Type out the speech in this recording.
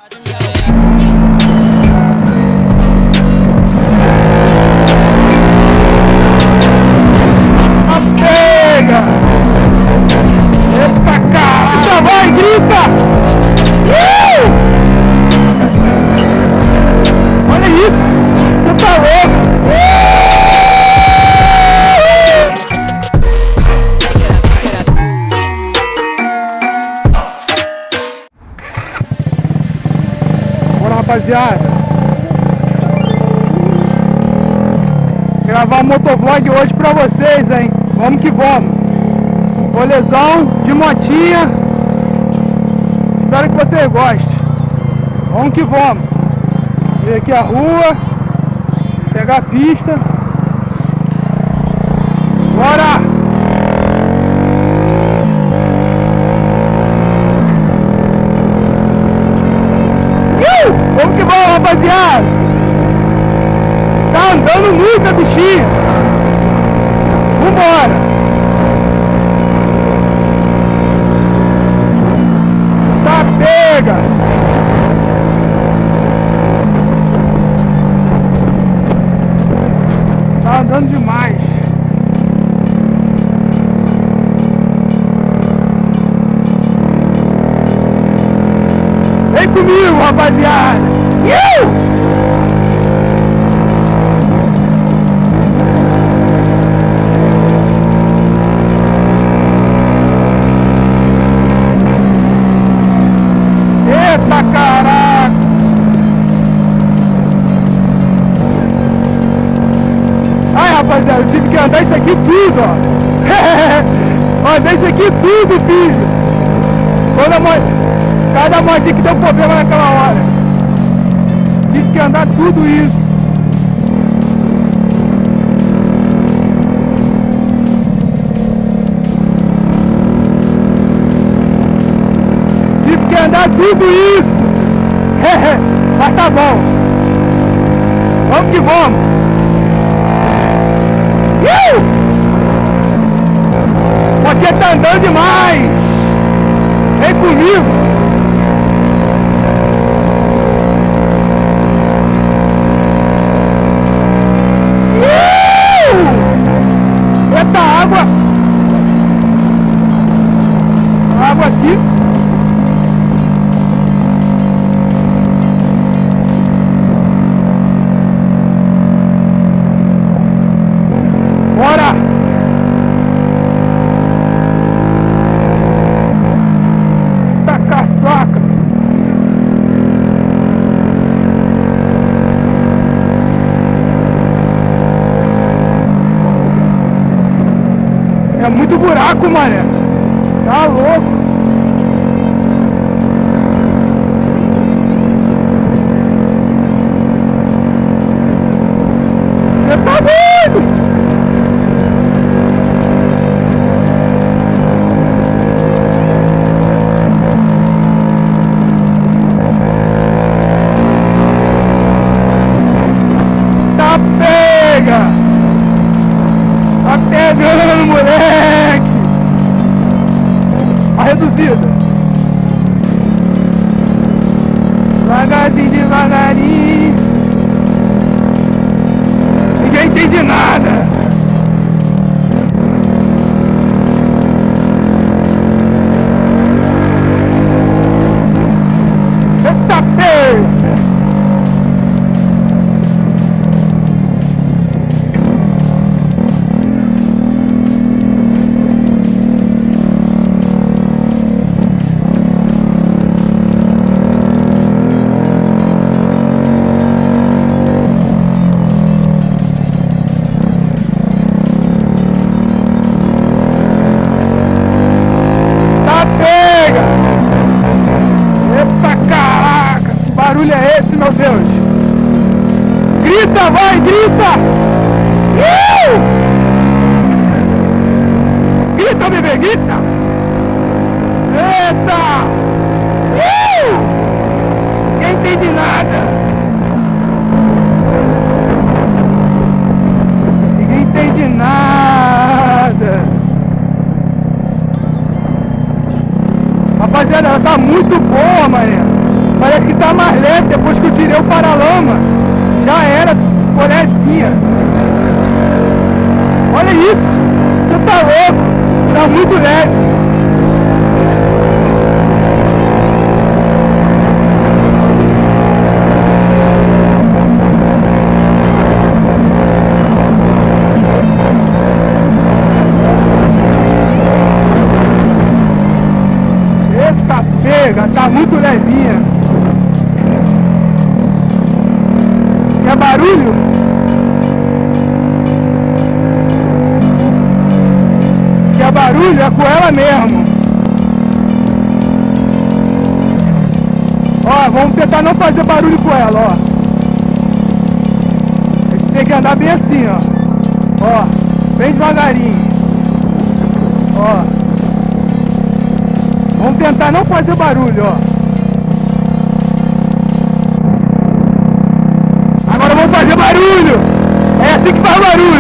Pega! Eita caralho! Vai, grita! Olha isso! Você tá louco! Bora, rapaziada! Gravar um motovlog hoje pra vocês, hein? Vamos que vamos! Rolezão de motinha. Espero que vocês gostem. Vamos que vamos! Ver aqui a rua, pegar a pista. Bora! Vamos que vamos, rapaziada! Tá andando muito a bichinha! Vambora! Tá pega! Tá andando demais! Vem comigo, rapaziada! Eita caraca! Ai, rapaziada, eu tive que andar isso aqui tudo, ó! Andar isso aqui tudo, filho! Cada motinha que deu problema naquela hora. Tive que andar tudo isso. Tive que andar tudo isso. Mas tá bom. Vamos que vamos. Você tá andando demais. Vem comigo. Eita água! Água aqui. Bora! Eita caçaca! É muito buraco, mané. Tá louco. Você tá doido? Tá pega! Tá pegando, moleque! A reduzida. Devagarzinho, devagarinho. Ninguém entende nada. Eita pega! Barulho é esse, meu Deus? Grita, vai, grita! Grita, bebê, grita! Eita! Ninguém entende nada! Ninguém entende nada! Rapaziada, ela tá muito boa, mané! Parece que tá pneu paralama, já era, colezinha. Olha isso, você tá louco, tá muito leve. Eita pega, tá muito levinha. Quer barulho? Quer barulho? É com ela mesmo. Ó, vamos tentar não fazer barulho com ela, ó. A gente tem que andar bem assim, ó. Ó, bem devagarinho. Ó. Vamos tentar não fazer barulho, ó. Agora vamos fazer barulho! É assim que faz barulho!